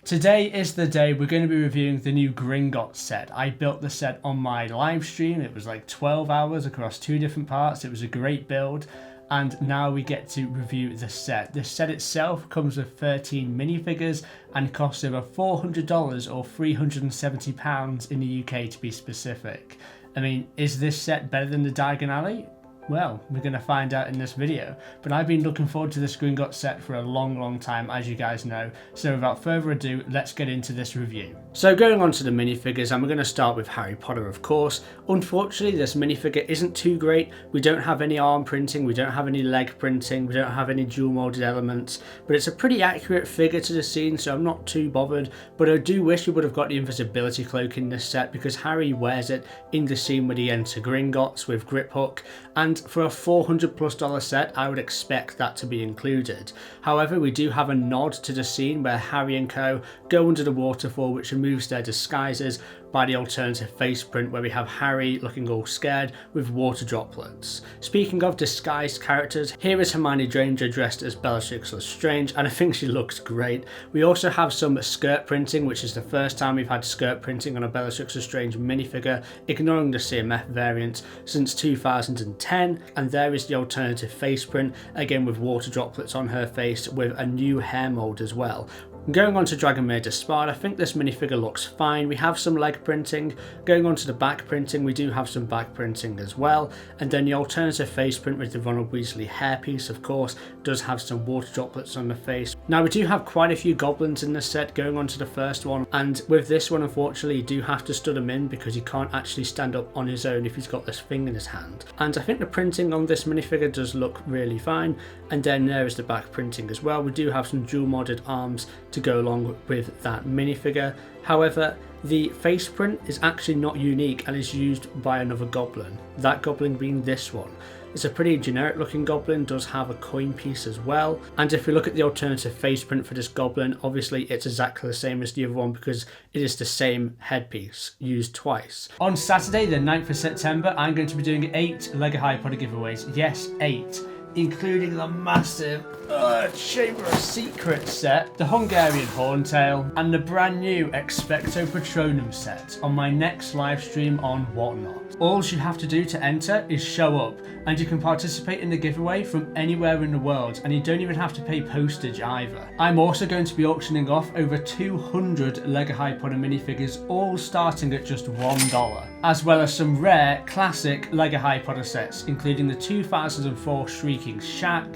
Today is the day we're going to be reviewing the new Gringotts set. I built the set on my live stream. It was like 12 hours across 2 different parts. It was a great build. And now we get to review the set. This set itself comes with 13 minifigures and costs over $400 or £370 in the UK to be specific. I mean, is this set better than the Diagon Alley? Well, we're going to find out in this video, but I've been looking forward to this Gringotts set for a long time, as you guys know, so without further ado, let's get into this review. So going on to the minifigures, and we're going to start with Harry Potter, of course. Unfortunately, this minifigure isn't too great. We don't have any arm printing, we don't have any leg printing, we don't have any dual molded elements, but it's a pretty accurate figure to the scene, so I'm not too bothered, but I do wish we would have got the invisibility cloak in this set, because Harry wears it in the scene where he enters Gringotts with Grip Hook, and for a $400+ set, I would expect that to be included. However, we do have a nod to the scene where Harry and co go under the waterfall, which removes their disguises, by the alternative face print where we have Harry looking all scared with water droplets. Speaking of disguised characters, here is Hermione Granger dressed as Bellatrix Lestrange, and I think she looks great. We also have some skirt printing, which is the first time we've had skirt printing on a Bellatrix Lestrange minifigure, ignoring the CMF variant, since 2010, and there is the alternative face print, again with water droplets on her face with a new hair mold as well. Going on to Dragomir Despard, I think this minifigure looks fine. We have some leg printing. Going on to the back printing, we do have some back printing as well. And then the alternative face print with the Ronald Weasley hairpiece, of course, does have some water droplets on the face. Now we do have quite a few goblins in this set, going on to the first one. And with this one, unfortunately, you do have to stud him in because he can't actually stand up on his own if he's got this thing in his hand. And I think the printing on this minifigure does look really fine. And then there is the back printing as well. We do have some dual modded arms to go along with that minifigure. However, the face print is actually not unique and is used by another goblin, that goblin being this one. It's a pretty generic looking goblin, does have a coin piece as well, and if we look at the alternative face print for this goblin, obviously it's exactly the same as the other one because it is the same headpiece used twice. On Saturday the 9th of September, I'm going to be doing 8 LEGO Harry Potter giveaways, yes 8, including the massive Chamber of Secrets set, the Hungarian Horntail, and the brand new Expecto Patronum set on my next live stream on Whatnot. All you have to do to enter is show up, and you can participate in the giveaway from anywhere in the world, and you don't even have to pay postage either. I'm also going to be auctioning off over 200 LEGO Harry Potter minifigures, all starting at just $1, as well as some rare classic LEGO Harry Potter sets, including the 2004 Shrieking Shack,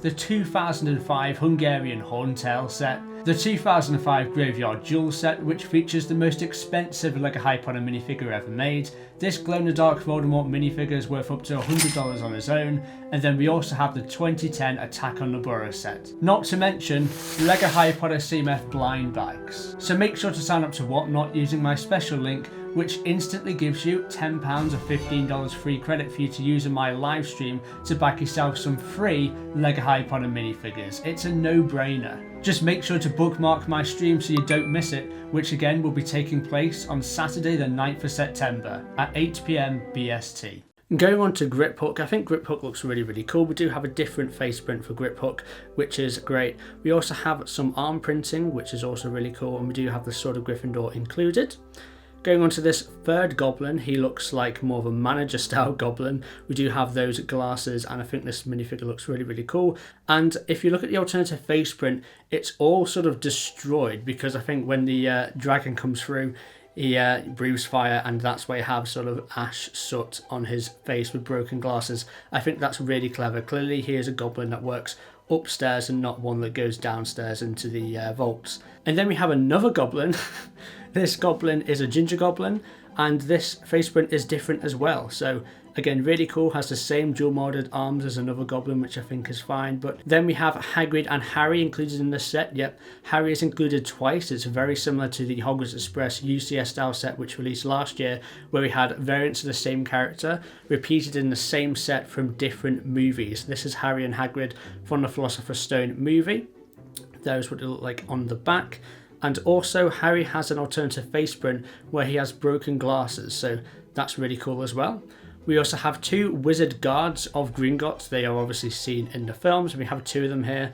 the 2005 Hungarian Horntail set, the 2005 Graveyard Jewel set, which features the most expensive LEGO Harry Potter minifigure ever made. This glow-in-the-dark Voldemort minifigure is worth up to $100 on its own, and then we also have the 2010 Attack on the Burrow set. Not to mention LEGO Harry Potter CMF blind bags. So make sure to sign up to Whatnot using my special link, which instantly gives you £10 or $15 free credit for you to use in my live stream to back yourself some free LEGO Harry Potter minifigures. It's a no-brainer. Just make sure to bookmark my stream so you don't miss it, which again will be taking place on Saturday the 9th of September at 8 PM BST. Going on to Grip Hook, I think Grip Hook looks really cool. We do have a different face print for Grip Hook, which is great. We also have some arm printing, which is also really cool, and we do have the Sword of Gryffindor included. Going on to this third goblin, he looks like more of a manager style goblin. We do have those glasses, and I think this minifigure looks really cool. And if you look at the alternative face print, it's all sort of destroyed because I think when the dragon comes through, he breathes fire, and that's why you have sort of ash soot on his face with broken glasses. I think that's really clever. Clearly he is a goblin that works upstairs and not one that goes downstairs into the vaults. And then we have another goblin. This goblin is a ginger goblin, and this face print is different as well. So again, really cool, has the same dual molded arms as another goblin, which I think is fine. But then we have Hagrid and Harry included in this set. Yep, Harry is included twice. It's very similar to the Hogwarts Express UCS style set, which released last year, where we had variants of the same character repeated in the same set from different movies. This is Harry and Hagrid from the Philosopher's Stone movie. There's what it looked like on the back. And also Harry has an alternative face print where he has broken glasses, so that's really cool as well. We also have 2 wizard guards of Gringotts. They are obviously seen in the films, and we have 2 of them here.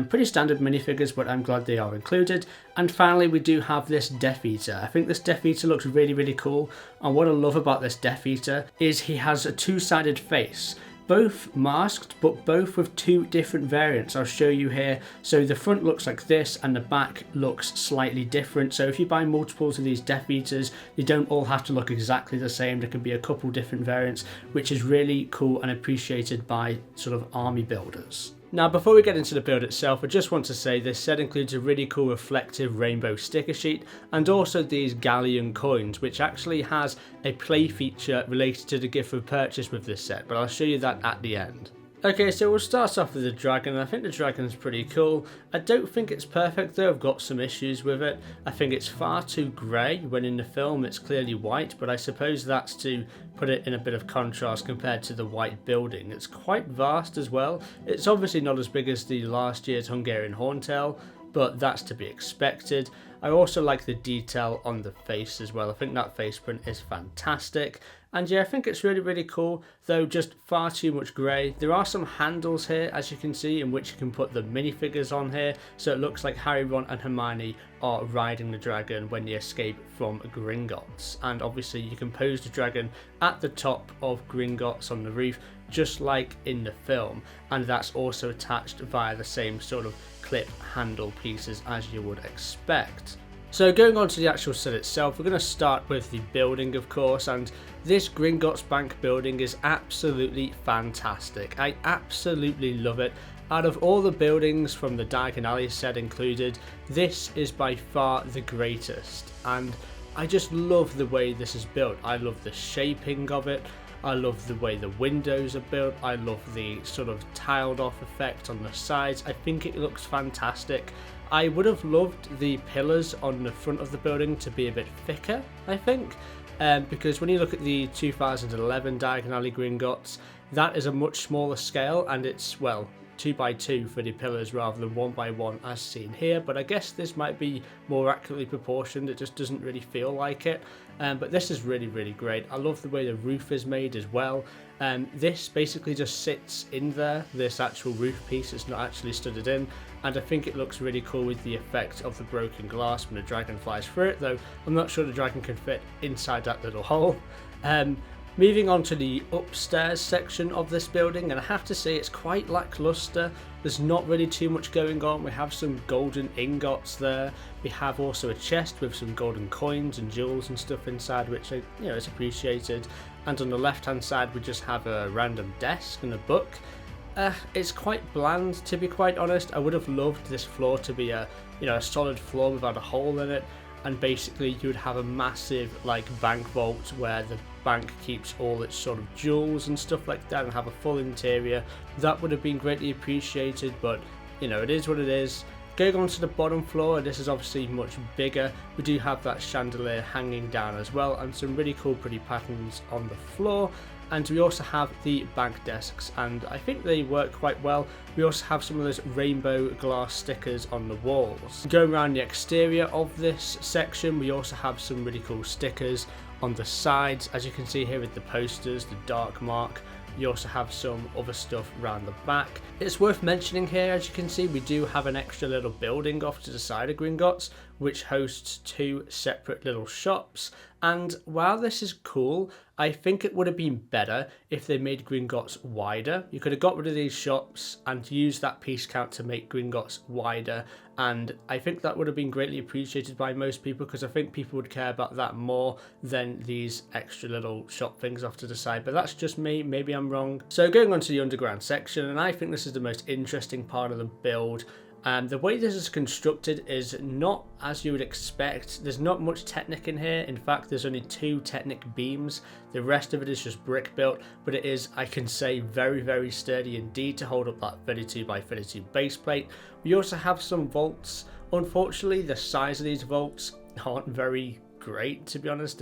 Pretty standard minifigures, but I'm glad they are included. And finally, we do have this Death Eater. I think this Death Eater looks really, really cool. And what I love about this Death Eater is he has a two-sided face. Both masked, but both with two different variants. I'll show you here. So the front looks like this and the back looks slightly different. So if you buy multiples of these Death Eaters, they don't all have to look exactly the same. There can be a couple different variants, which is really cool and appreciated by sort of army builders. Now, before we get into the build itself, I just want to say this set includes a really cool reflective rainbow sticker sheet and also these galleon coins, which actually has a play feature related to the gift of purchase with this set, but I'll show you that at the end. Okay, so we'll start off with the dragon. I think the dragon's pretty cool. I don't think it's perfect though, I've got some issues with it. I think it's far too grey, when in the film it's clearly white, but I suppose that's to put it in a bit of contrast compared to the white building. It's quite vast as well. It's obviously not as big as the last year's Hungarian Horntail, but that's to be expected. I also like the detail on the face as well. I think that face print is fantastic. And yeah, I think it's really, really cool, though just far too much grey. There are some handles here, as you can see, in which you can put the minifigures on here. So it looks like Harry, Ron and Hermione are riding the dragon when they escape from Gringotts. And obviously you can pose the dragon at the top of Gringotts on the roof, just like in the film. And that's also attached via the same sort of clip handle pieces as you would expect. So going on to the actual set itself, we're going to start with the building, of course, and this Gringotts Bank building is absolutely fantastic. I absolutely love it. Out of all the buildings from the Diagon Alley set included, this is by far the greatest, and I just love the way this is built. I love the shaping of it. I love the way the windows are built. I love the sort of tiled off effect on the sides. I think it looks fantastic. I would have loved the pillars on the front of the building to be a bit thicker, I think, because when you look at the 2011 Diagon Alley Gringotts, that is a much smaller scale, and it's, well, 2x2 for the pillars rather than 1x1 as seen here, but I guess this might be more accurately proportioned. It just doesn't really feel like it, but this is really, really great. I love the way the roof is made as well. This basically just sits in there, this actual roof piece. It's not actually studded in, and I think it looks really cool with the effect of the broken glass when the dragon flies through it, though I'm not sure the dragon can fit inside that little hole. Moving on to the upstairs section of this building, and I have to say it's quite lackluster. There's not really too much going on. We have some golden ingots there. We have also a chest with some golden coins and jewels and stuff inside, which is appreciated. And on the left hand side we just have a random desk and a book. It's quite bland, to be quite honest. I would have loved this floor to be a solid floor without a hole in it, and basically you would have a massive bank vault where the bank keeps all its sort of jewels and stuff like that, and have a full interior. That would have been greatly appreciated, but it is what it is. Going on to the bottom floor, this is obviously much bigger. We do have that chandelier hanging down as well, and some really cool pretty patterns on the floor. And we also have the bank desks, and I think they work quite well. We also have some of those rainbow glass stickers on the walls. Going around the exterior of this section, we also have some really cool stickers on the sides, as you can see here with the posters, the dark mark. You also have some other stuff around the back. It's worth mentioning here, as you can see, we do have an extra little building off to the side of Gringotts, which hosts two separate little shops. And while this is cool, I think it would have been better if they made Gringotts wider. You could have got rid of these shops and used that piece count to make Gringotts wider, and I think that would have been greatly appreciated by most people, because I think people would care about that more than these extra little shop things off to the side. But that's just me, maybe I'm wrong. So going on to the underground section, and I think this is the most interesting part of the build. The way this is constructed is not as you would expect. There's not much Technic in here. In fact, there's only 2 Technic beams. The rest of it is just brick built, but it is, I can say, very, very sturdy indeed to hold up that 32x32 base plate. We also have some vaults. Unfortunately, the size of these vaults aren't very great, to be honest.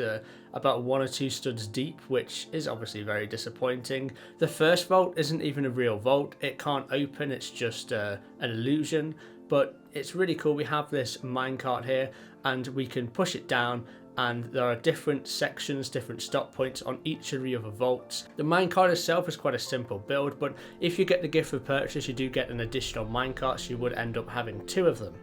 About 1 or 2 studs deep, which is obviously very disappointing. The first vault isn't even a real vault. It can't open, it's just an illusion, but it's really cool. We have this minecart here, and we can push it down, and there are different sections, different stop points on each of the other vaults. The minecart itself is quite a simple build, but if you get the gift of purchase, you do get an additional minecart, so you would end up having 2 of them.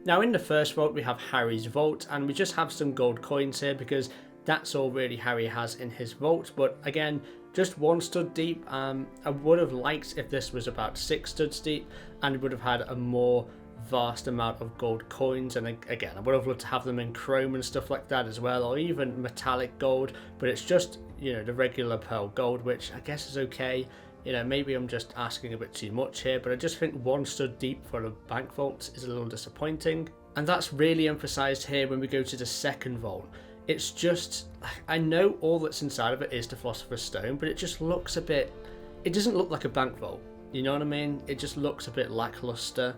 Now in the first vault we have Harry's vault, and we just have some gold coins here because that's all really Harry has in his vault, but again, just 1 stud deep. I would have liked if this was about 6 studs deep and would have had a more vast amount of gold coins, and again I would have loved to have them in chrome and stuff like that as well, or even metallic gold, but it's just, you know, the regular pearl gold, which I guess is okay. You know, maybe I'm just asking a bit too much here, but I just think 1 stud deep for a bank vault is a little disappointing, and that's really emphasized here when we go to the second vault. It's just, I know all that's inside of it is the Philosopher's Stone, but it just looks a bit, it doesn't look like a bank vault, you know what I mean? It just looks a bit lackluster.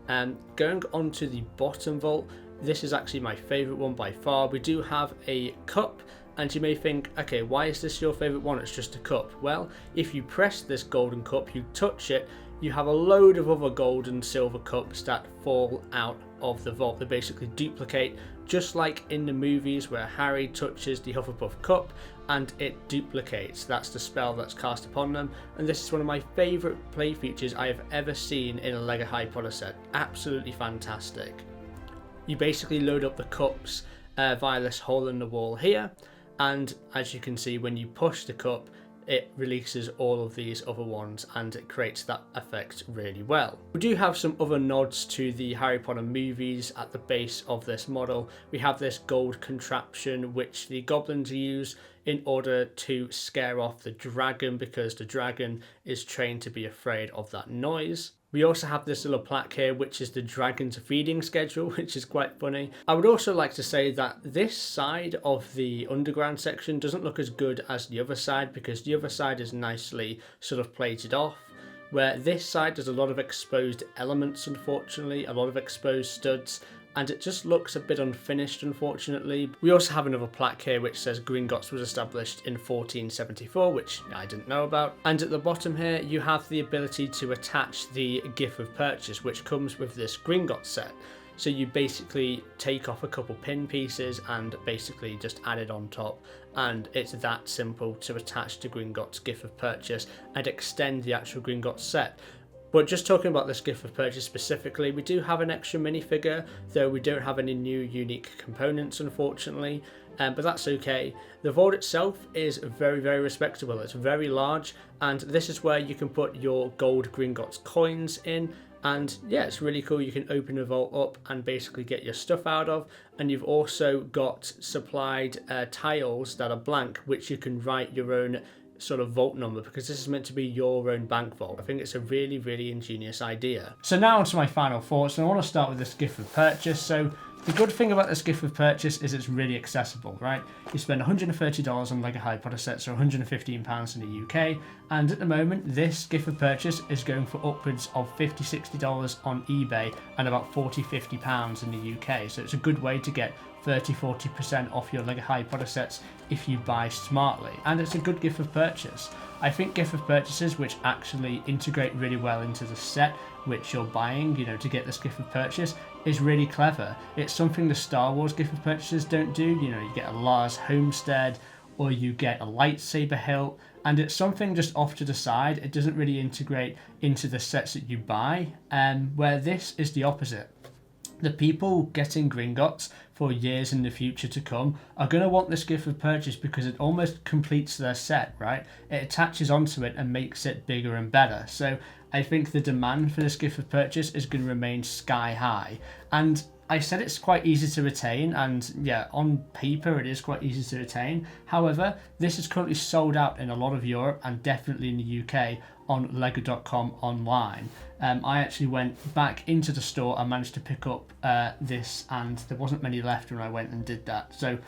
And going on to the bottom vault, this is actually my favourite one by far. We do have a cup, and you may think, okay, why is this your favourite one? It's just a cup. Well, if you press this golden cup, you touch it, you have a load of other gold and silver cups that fall out of the vault. They basically duplicate, just like in the movies where Harry touches the Hufflepuff cup and it duplicates. That's the spell that's cast upon them, and this is one of my favourite play features I have ever seen in a LEGO Harry Potter set. Absolutely fantastic. You basically load up the cups via this hole in the wall here, and as you can see, when you push the cup, it releases all of these other ones and it creates that effect really well. We do have some other nods to the Harry Potter movies at the base of this model. We have this gold contraption which the goblins use in order to scare off the dragon, because the dragon is trained to be afraid of that noise. We also have this little plaque here, which is the dragon's feeding schedule, which is quite funny. I would also like to say that this side of the underground section doesn't look as good as the other side, because the other side is nicely sort of plated off, where this side does a lot of exposed elements, unfortunately, a lot of exposed studs, and it just looks a bit unfinished, unfortunately. We also have another plaque here which says Gringotts was established in 1474, which I didn't know about. And at the bottom here, you have the ability to attach the gift of purchase, which comes with this Gringotts set. So you basically take off a couple pin pieces and basically just add it on top, and it's that simple to attach to Gringotts gift of purchase and extend the actual Gringotts set. But just talking about this gift of purchase specifically, we do have an extra minifigure, though we don't have any new unique components, unfortunately, but that's okay. The vault itself is very, very respectable. It's very large, and this is where you can put your gold Gringotts coins in, and yeah, it's really cool. You can open the vault up and basically get your stuff out of, and you've also got supplied tiles that are blank, which you can write your own sort of vault number, because this is meant to be your own bank vault. I think it's a really, really ingenious idea. So now on to my final thoughts, and I want to start with this gift of purchase. So the good thing about this gift of purchase is it's really accessible, right? You spend $130 on LEGO Harry Potter sets, or £115 in the UK, and at the moment this gift of purchase is going for upwards of $50, $60 on eBay and about £40, £50 in the UK. So it's a good way to get 30-40% off your LEGO Harry Potter sets if you buy smartly, and it's a good gift of purchase. I think gift of purchases which actually integrate really well into the set which you're buying, you know, to get this gift of purchase is really clever. It's something the Star Wars gift of purchases don't do. You know, you get a Lars homestead or you get a lightsaber hilt, and it's something just off to the side. It doesn't really integrate into the sets that you buy, where this is the opposite. The people getting Gringotts for years in the future to come are going to want this gift of purchase because it almost completes their set, right? It attaches onto it and makes it bigger and better. So I think the demand for this gift of purchase is going to remain sky high. And I said it's quite easy to retain, and yeah, on paper it is quite easy to retain. However, this is currently sold out in a lot of Europe and definitely in the UK on lego.com online. I actually went back into the store and managed to pick up this, and there wasn't many left when I went and did that. So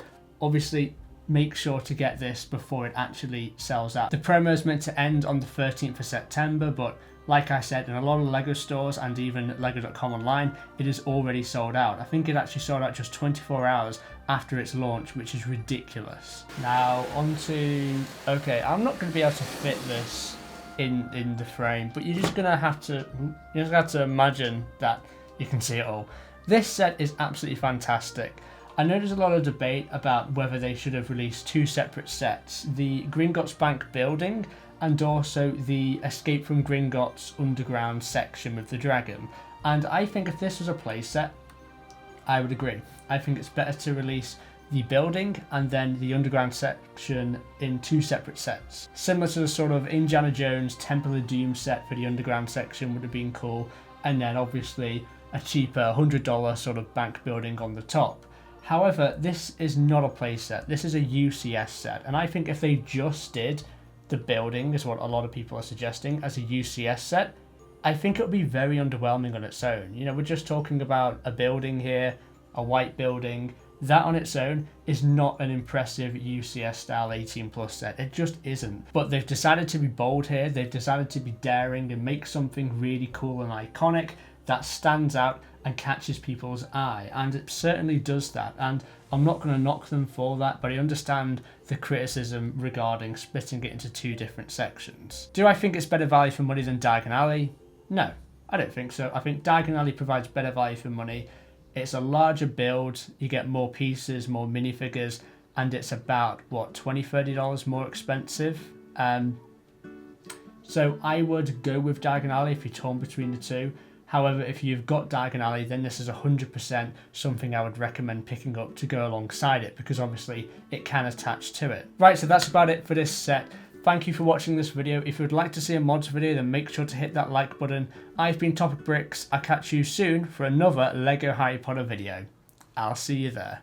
obviously make sure to get this before it actually sells out. The promo is meant to end on the 13th of September, but like I said, in a lot of LEGO stores and even lego.com online, it is already sold out. I think it actually sold out just 24 hours after its launch, which is ridiculous. Now onto, okay, I'm not going to be able to fit this in the frame, but you're just gonna have to imagine that you can see it all. This set is absolutely fantastic. I know there's a lot of debate about whether they should have released two separate sets, the Gringotts Bank building and also the Escape from Gringotts underground section with the dragon. And I think if this was a playset, I would agree. I think it's better to release the building and then the underground section in two separate sets. Similar to the sort of Indiana Jones Temple of Doom set for the underground section would have been cool, and then obviously a cheaper $100 sort of bank building on the top. However, this is not a playset, this is a UCS set, and I think if they just did the building, is what a lot of people are suggesting, as a UCS set, I think it would be very underwhelming on its own. You know, we're just talking about a building here, a white building. That on its own is not an impressive UCS style 18 plus set. It just isn't. But they've decided to be bold here. They've decided to be daring and make something really cool and iconic that stands out and catches people's eye. And it certainly does that. And I'm not going to knock them for that, but I understand the criticism regarding splitting it into two different sections. Do I think it's better value for money than Diagon Alley? No, I don't think so. I think Diagon Alley provides better value for money. It's a larger build, you get more pieces, more minifigures, and it's about, what, $20, $30 more expensive? So I would go with Diagon Alley if you're torn between the two. However, if you've got Diagon Alley, then this is 100% something I would recommend picking up to go alongside it, because obviously it can attach to it. Right, so that's about it for this set. Thank you for watching this video. If you would like to see a mods video, then make sure to hit that like button. I've been Topic Bricks. I'll catch you soon for another LEGO Harry Potter video. I'll see you there.